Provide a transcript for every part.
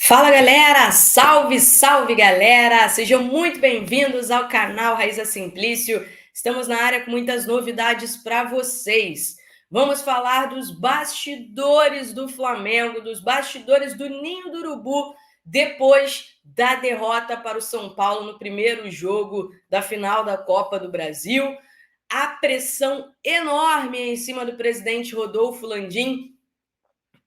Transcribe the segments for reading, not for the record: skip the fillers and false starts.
Fala galera, salve, salve galera, sejam muito bem-vindos ao canal Raíza Simplício. Estamos na área com muitas novidades para vocês. Vamos falar dos bastidores do Flamengo, dos bastidores do Ninho do Urubu, depois da derrota para o São Paulo no primeiro jogo da final da Copa do Brasil. A pressão enorme em cima do presidente Rodolfo Landim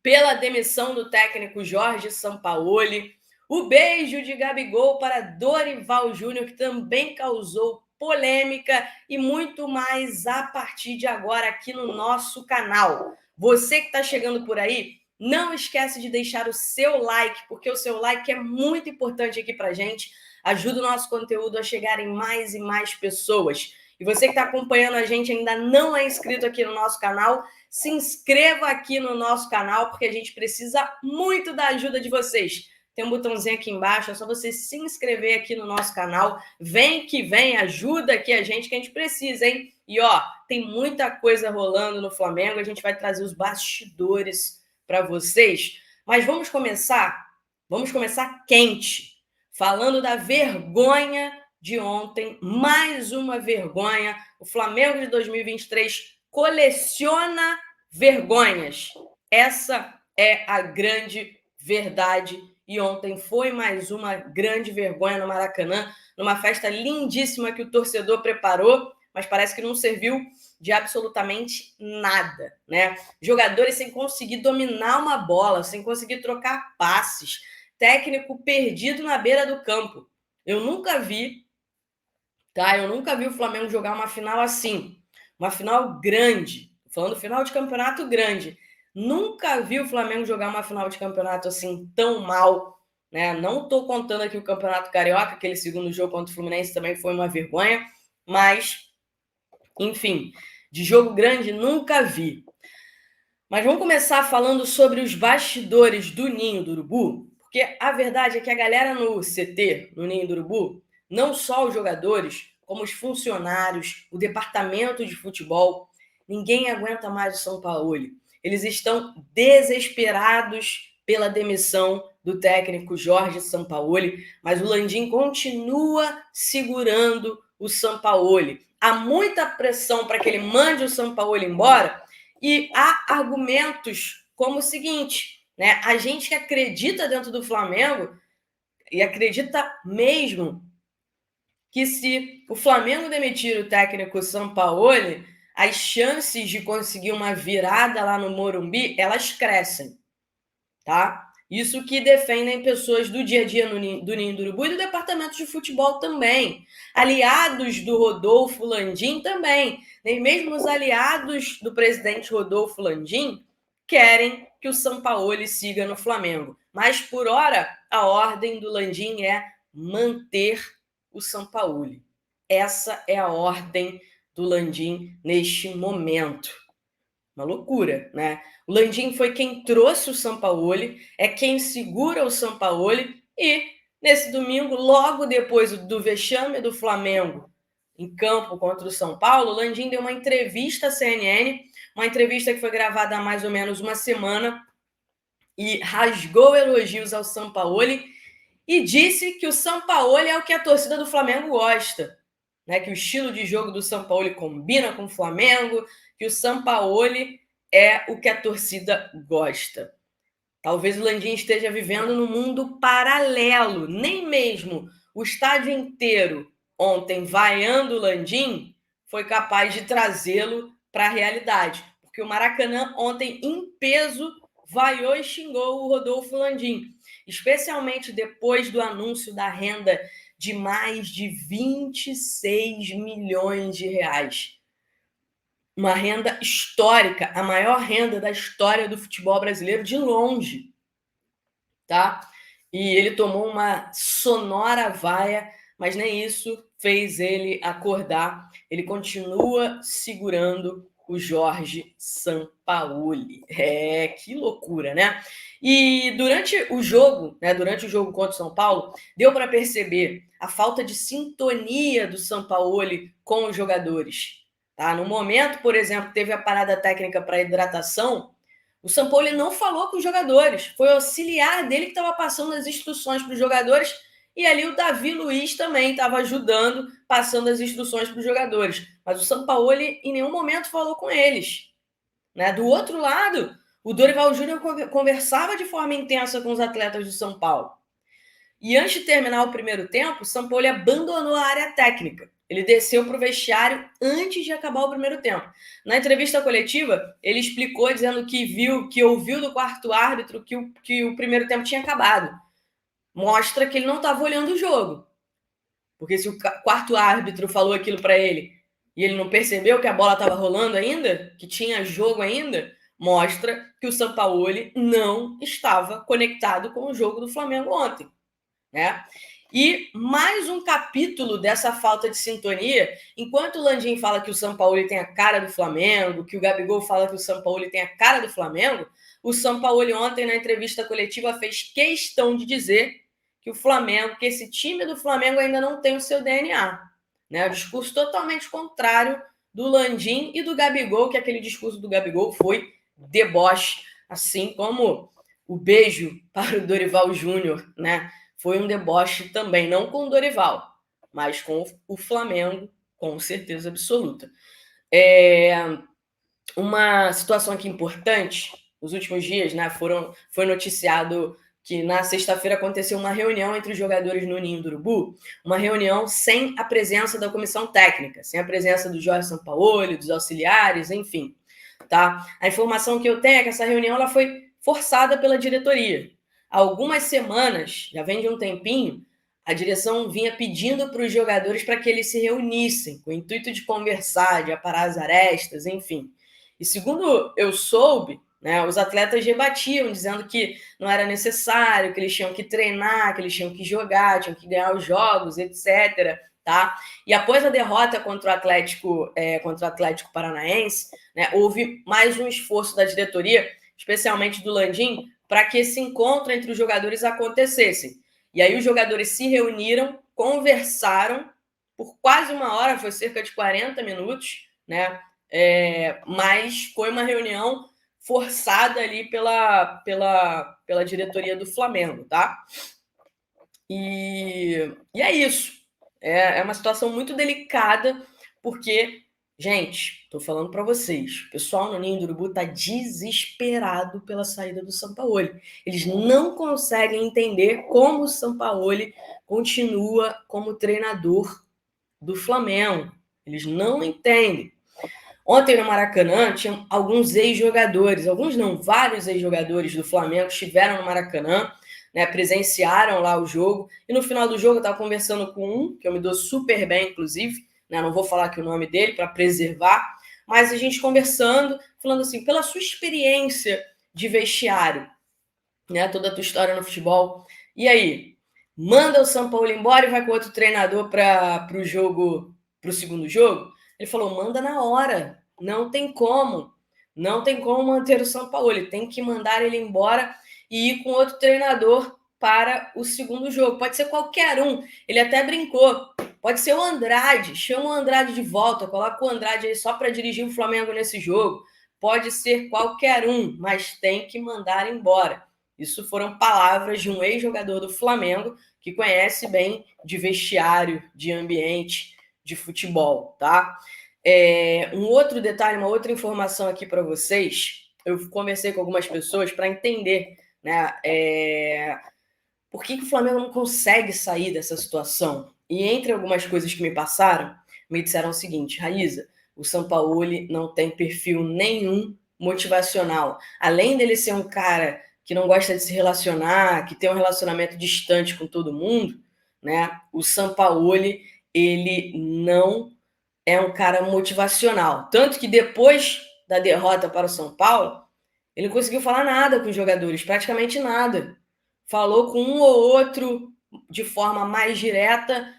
pela demissão do técnico Jorge Sampaoli, o beijo de Gabigol para Dorival Júnior, que também causou polêmica, e muito mais a partir de agora aqui no nosso canal. Você que está chegando por aí, não esquece de deixar o seu like, porque o seu like é muito importante aqui para a gente, ajuda o nosso conteúdo a chegar em mais e mais pessoas. E você que está acompanhando a gente ainda não é inscrito aqui no nosso canal, se inscreva aqui no nosso canal, porque a gente precisa muito da ajuda de vocês. Tem um botãozinho aqui embaixo, é só você se inscrever aqui no nosso canal. Vem que vem, ajuda aqui a gente, que a gente precisa, hein? E ó, tem muita coisa rolando no Flamengo, a gente vai trazer os bastidores para vocês. Mas vamos começar quente, falando da vergonha de ontem, mais uma vergonha. O Flamengo de 2023 coleciona vergonhas. Essa é a grande verdade. E ontem foi mais uma grande vergonha no Maracanã, numa festa lindíssima que o torcedor preparou, mas parece que não serviu de absolutamente nada, né? Jogadores sem conseguir dominar uma bola, sem conseguir trocar passes, técnico perdido na beira do campo. Eu nunca vi o Flamengo jogar uma final assim, uma final grande, falando final de campeonato grande. Nunca vi o Flamengo jogar uma final de campeonato assim tão mal, né? Não estou contando aqui o Campeonato Carioca, aquele segundo jogo contra o Fluminense também foi uma vergonha, mas, enfim, de jogo grande nunca vi. Mas vamos começar falando sobre os bastidores do Ninho do Urubu, porque a verdade é que a galera no CT, no Ninho do Urubu, não só os jogadores, como os funcionários, o departamento de futebol, ninguém aguenta mais o Sampaoli. Eles estão desesperados pela demissão do técnico Jorge Sampaoli, mas o Landim continua segurando o Sampaoli. Há muita pressão para que ele mande o Sampaoli embora, e há argumentos como o seguinte, né? A gente que acredita dentro do Flamengo, e acredita mesmo, que se o Flamengo demitir o técnico Sampaoli, as chances de conseguir uma virada lá no Morumbi, elas crescem, tá? Isso que defendem pessoas do dia a dia do Ninho do Urubu e do departamento de futebol também. Aliados do Rodolfo Landim também. Nem mesmo os aliados do presidente Rodolfo Landim querem que o Sampaoli siga no Flamengo. Mas, por hora, a ordem do Landim é manter o Sampaoli. Essa é a ordem do Landim neste momento. Uma loucura, né? O Landim foi quem trouxe o Sampaoli, é quem segura o Sampaoli, e nesse domingo, logo depois do vexame do Flamengo em campo contra o São Paulo, o Landim deu uma entrevista à CNN, uma entrevista que foi gravada há mais ou menos uma semana, e rasgou elogios ao Sampaoli e disse que o Sampaoli é o que a torcida do Flamengo gosta, né? Que o estilo de jogo do Sampaoli combina com o Flamengo, que o Sampaoli é o que a torcida gosta. Talvez o Landim esteja vivendo num mundo paralelo. Nem mesmo o estádio inteiro ontem vaiando o Landim foi capaz de trazê-lo para a realidade. Porque o Maracanã ontem, em peso, vaiou e xingou o Rodolfo Landim. Especialmente depois do anúncio da renda de mais de 26 milhões de reais. Uma renda histórica, a maior renda da história do futebol brasileiro de longe, tá? E ele tomou uma sonora vaia, mas nem isso fez ele acordar. Ele continua segurando o Jorge Sampaoli. Que loucura, né? E durante o jogo contra o São Paulo, deu para perceber a falta de sintonia do Sampaoli com os jogadores. Tá? No momento, por exemplo, teve a parada técnica para hidratação, O Sampaoli não falou com os jogadores, foi o auxiliar dele que estava passando as instruções para os jogadores, e ali o Davi Luiz também estava ajudando, passando as instruções para os jogadores. Mas o Sampaoli em nenhum momento falou com eles. Né? Do outro lado, o Dorival Júnior conversava de forma intensa com os atletas do São Paulo. E antes de terminar o primeiro tempo, o Sampaoli abandonou a área técnica. Ele desceu para o vestiário antes de acabar o primeiro tempo. Na entrevista coletiva, ele explicou dizendo que ouviu do quarto árbitro que o primeiro tempo tinha acabado. Mostra que ele não estava olhando o jogo. Porque se o quarto árbitro falou aquilo para ele e ele não percebeu que a bola estava rolando ainda, que tinha jogo ainda, mostra que o Sampaoli não estava conectado com o jogo do Flamengo ontem. Né? E mais um capítulo dessa falta de sintonia, enquanto o Landim fala que o Sampaoli tem a cara do Flamengo, que o Gabigol fala que o Sampaoli tem a cara do Flamengo, o Sampaoli ontem na entrevista coletiva fez questão de dizer que o Flamengo, que esse time do Flamengo ainda não tem o seu DNA. Né? O discurso totalmente contrário do Landim e do Gabigol, que aquele discurso do Gabigol foi deboche, assim como o beijo para o Dorival Júnior, né? Foi um deboche também, não com o Dorival, mas com o Flamengo, com certeza absoluta. Uma situação aqui importante, nos últimos dias, né, foi noticiado que na sexta-feira aconteceu uma reunião entre os jogadores no Ninho do Urubu, uma reunião sem a presença da comissão técnica, sem a presença do Jorge Sampaoli, dos auxiliares, enfim. Tá? A informação que eu tenho é que essa reunião ela foi forçada pela diretoria. Há algumas semanas, já vem de um tempinho, a direção vinha pedindo para os jogadores para que eles se reunissem, com o intuito de conversar, de aparar as arestas, enfim. E segundo eu soube, né, os atletas rebatiam, dizendo que não era necessário, que eles tinham que treinar, que eles tinham que jogar, tinham que ganhar os jogos, etc. Tá? E após a derrota contra o Atlético Paranaense, né, houve mais um esforço da diretoria, especialmente do Landim, para que esse encontro entre os jogadores acontecesse. E aí os jogadores se reuniram, conversaram por quase uma hora, foi cerca de 40 minutos, né? Mas foi uma reunião forçada ali pela diretoria do Flamengo, tá? E é isso. É uma situação muito delicada, porque, gente, tô falando para vocês, o pessoal no Ninho do Urubu tá desesperado pela saída do Sampaoli. Eles não conseguem entender como o Sampaoli continua como treinador do Flamengo. Eles não entendem. Ontem no Maracanã tinha alguns ex-jogadores, alguns não, vários ex-jogadores do Flamengo estiveram no Maracanã, né, presenciaram lá o jogo, e no final do jogo eu estava conversando com um, que eu me dou super bem, inclusive, né, não vou falar aqui o nome dele para preservar, mas a gente conversando, falando assim, pela sua experiência de vestiário, né, toda a tua história no futebol, e aí, manda o São Paulo embora e vai com outro treinador para o segundo jogo? Ele falou, manda na hora, não tem como manter o São Paulo, ele tem que mandar ele embora e ir com outro treinador para o segundo jogo. Pode ser qualquer um. Ele até brincou. Pode ser o Andrade. Chama o Andrade de volta. Coloca o Andrade aí só para dirigir o Flamengo nesse jogo. Pode ser qualquer um, mas tem que mandar embora. Isso foram palavras de um ex-jogador do Flamengo que conhece bem de vestiário, de ambiente, de futebol, tá? Um outro detalhe, uma outra informação aqui para vocês. Eu conversei com algumas pessoas para entender, né, por que o Flamengo não consegue sair dessa situação. E entre algumas coisas que me passaram, me disseram o seguinte, Raíza, o Sampaoli não tem perfil nenhum motivacional. Além dele ser um cara que não gosta de se relacionar, que tem um relacionamento distante com todo mundo, né, o Sampaoli, ele não é um cara motivacional. Tanto que depois da derrota para o São Paulo, ele não conseguiu falar nada com os jogadores, praticamente nada. Falou com um ou outro de forma mais direta,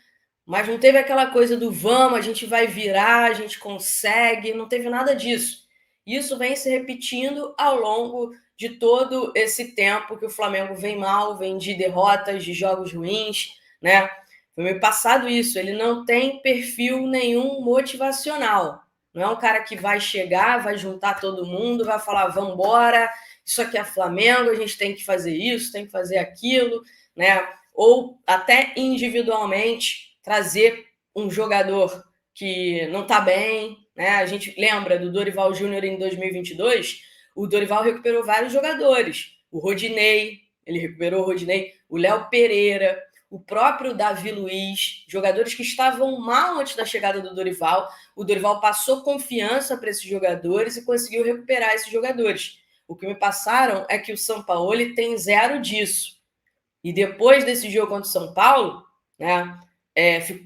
mas não teve aquela coisa do vamos, a gente vai virar, a gente consegue, não teve nada disso. Isso vem se repetindo ao longo de todo esse tempo que o Flamengo vem mal, vem de derrotas, de jogos ruins, né? Foi me passado isso, ele não tem perfil nenhum motivacional. Não é um cara que vai chegar, vai juntar todo mundo, vai falar, vamos embora, isso aqui é Flamengo, a gente tem que fazer isso, tem que fazer aquilo, né? Ou até individualmente trazer um jogador que não está bem, né? A gente lembra do Dorival Júnior em 2022, o Dorival recuperou vários jogadores, o Rodinei, ele recuperou o Rodinei, o Léo Pereira, o próprio Davi Luiz, jogadores que estavam mal antes da chegada do Dorival. O Dorival passou confiança para esses jogadores e conseguiu recuperar esses jogadores. O que me passaram é que o Sampaoli tem zero disso. E depois desse jogo contra o São Paulo, né,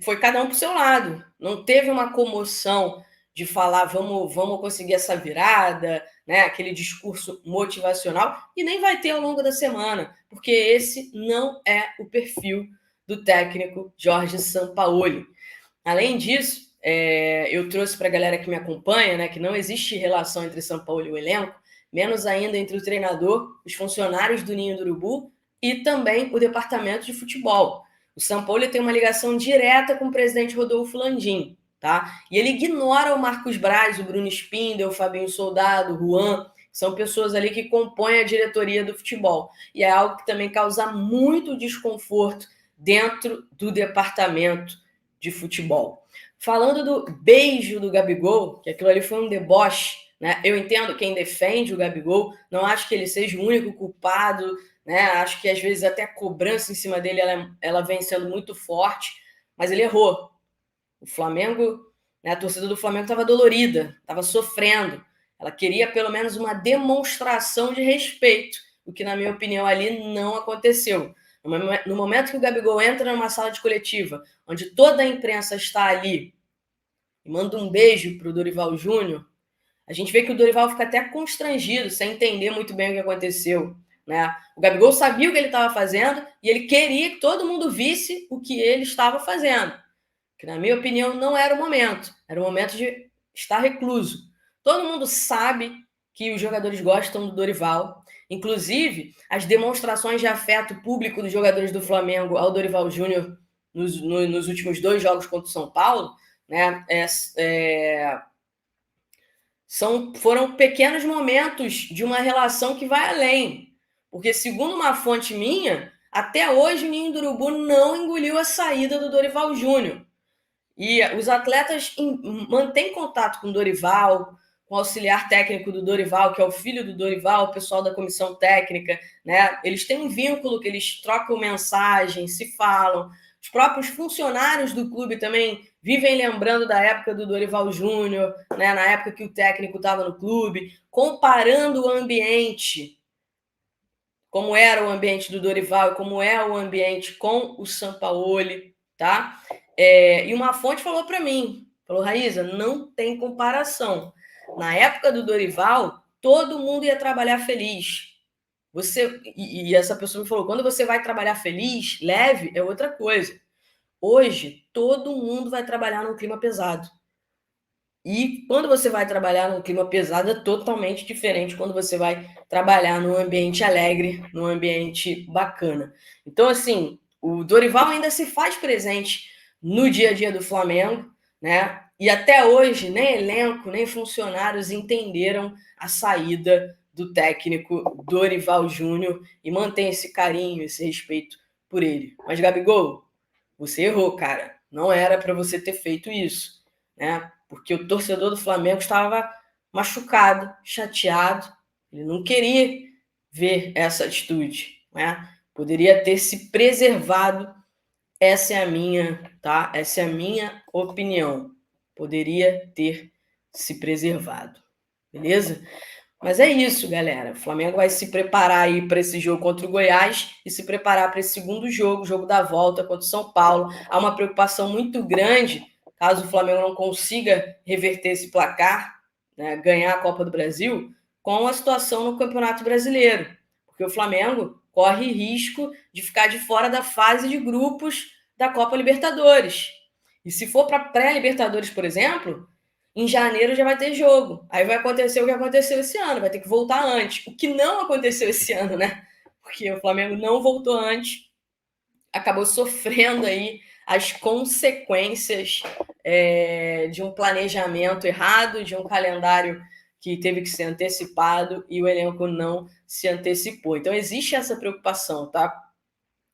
foi cada um para o seu lado. Não teve uma comoção de falar vamos conseguir essa virada, né, aquele discurso motivacional, e nem vai ter ao longo da semana, porque esse não é o perfil do técnico Jorge Sampaoli. Além disso, eu trouxe para a galera que me acompanha, né, que não existe relação entre Sampaoli e o elenco, menos ainda entre o treinador, os funcionários do Ninho do Urubu e também o departamento de futebol. O Sampaoli tem uma ligação direta com o presidente Rodolfo Landim, tá? E ele ignora o Marcos Braz, o Bruno Spindel, o Fabinho Soldado, o Juan, são pessoas ali que compõem a diretoria do futebol. E é algo que também causa muito desconforto dentro do departamento de futebol. Falando do beijo do Gabigol, que aquilo ali foi um deboche, né? Eu entendo quem defende o Gabigol, não acho que ele seja o único culpado, né? Acho que às vezes até a cobrança em cima dele ela vem sendo muito forte, mas ele errou. O Flamengo, né, a torcida do Flamengo estava dolorida, estava sofrendo. Ela queria pelo menos uma demonstração de respeito, o que, na minha opinião, ali não aconteceu. No momento que o Gabigol entra numa sala de coletiva, onde toda a imprensa está ali, e manda um beijo para o Dorival Júnior, a gente vê que o Dorival fica até constrangido, sem entender muito bem o que aconteceu. Né? O Gabigol sabia o que ele estava fazendo e ele queria que todo mundo visse o que ele estava fazendo. Que, na minha opinião, não era o momento. Era o momento de estar recluso. Todo mundo sabe que os jogadores gostam do Dorival. Inclusive, as demonstrações de afeto público dos jogadores do Flamengo ao Dorival Júnior nos últimos 2 jogos contra o São Paulo, né, foram pequenos momentos de uma relação que vai além. Porque, segundo uma fonte minha, até hoje o Ninho do Urubu não engoliu a saída do Dorival Júnior. E os atletas mantêm contato com o Dorival, com o auxiliar técnico do Dorival, que é o filho do Dorival, o pessoal da comissão técnica, né? Eles têm um vínculo que eles trocam mensagens, se falam. Os próprios funcionários do clube também vivem lembrando da época do Dorival Júnior, né? Na época que o técnico estava no clube, comparando o ambiente, como era o ambiente do Dorival e como é o ambiente com o Sampaoli, tá? E uma fonte falou para mim, falou, Raíza, não tem comparação. Na época do Dorival, todo mundo ia trabalhar feliz. E essa pessoa me falou, quando você vai trabalhar feliz, leve, é outra coisa. Hoje, todo mundo vai trabalhar num clima pesado. E quando você vai trabalhar num clima pesado, é totalmente diferente quando você vai trabalhar num ambiente alegre, num ambiente bacana. Então, assim, o Dorival ainda se faz presente no dia a dia do Flamengo, né? E até hoje, nem elenco, nem funcionários entenderam a saída do técnico Dorival Júnior e mantém esse carinho, esse respeito por ele. Mas, Gabigol, você errou, cara. Não era para você ter feito isso, né? Porque o torcedor do Flamengo estava machucado, chateado, ele não queria ver essa atitude, né? Poderia ter se preservado, essa é a minha, tá? Essa é a minha opinião. Poderia ter se preservado, beleza? Mas é isso, galera. O Flamengo vai se preparar aí para esse jogo contra o Goiás e se preparar para esse segundo jogo, o jogo da volta contra o São Paulo. Há uma preocupação muito grande, caso o Flamengo não consiga reverter esse placar, né, ganhar a Copa do Brasil, com a situação no Campeonato Brasileiro. Porque o Flamengo corre risco de ficar de fora da fase de grupos da Copa Libertadores. E se for para pré-Libertadores, por exemplo, em janeiro já vai ter jogo. Aí vai acontecer o que aconteceu esse ano, vai ter que voltar antes. O que não aconteceu esse ano, né? Porque o Flamengo não voltou antes, acabou sofrendo aí as consequências de um planejamento errado, de um calendário que teve que ser antecipado e o elenco não se antecipou. Então, existe essa preocupação, tá?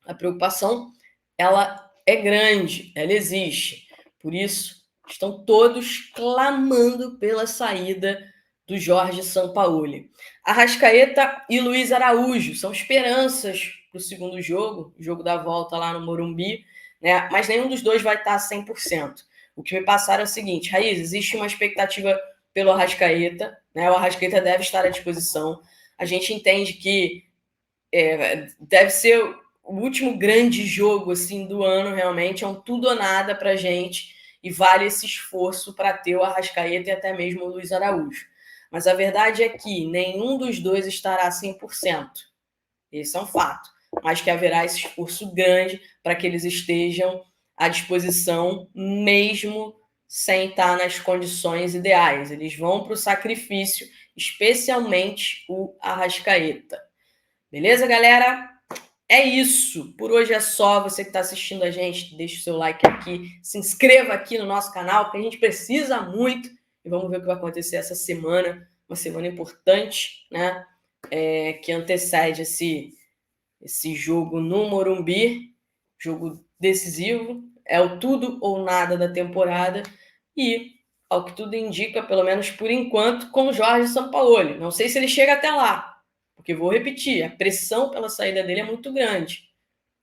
A preocupação, ela é grande, ela existe. Por isso, estão todos clamando pela saída do Jorge Sampaoli. Arrascaeta e Luiz Araújo são esperanças para o segundo jogo, o jogo da volta lá no Morumbi, né? Mas nenhum dos dois vai estar 100%. O que me passaram é o seguinte, Raiz, existe uma expectativa pelo Arrascaeta, né? O Arrascaeta deve estar à disposição. A gente entende que deve ser o último grande jogo assim do ano, realmente. É um tudo ou nada para a gente e vale esse esforço para ter o Arrascaeta e até mesmo o Luiz Araújo. Mas a verdade é que nenhum dos dois estará 100%. Esse é um fato. Mas que haverá esse esforço grande para que eles estejam à disposição, mesmo sem estar nas condições ideais. Eles vão para o sacrifício, especialmente o Arrascaeta. Beleza, galera? É isso. Por hoje é só. Você que está assistindo a gente, deixa o seu like aqui, se inscreva aqui no nosso canal, porque a gente precisa muito. E vamos ver o que vai acontecer essa semana. Uma semana importante, né? Que antecede esse jogo no Morumbi. Jogo decisivo. É o tudo ou nada da temporada. E, ao que tudo indica, pelo menos por enquanto, com o Jorge Sampaoli. Não sei se ele chega até lá. Porque, vou repetir, a pressão pela saída dele é muito grande.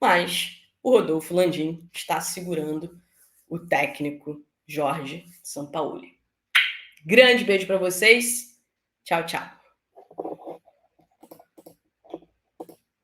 Mas o Rodolfo Landim está segurando o técnico Jorge Sampaoli. Grande beijo para vocês. Tchau, tchau.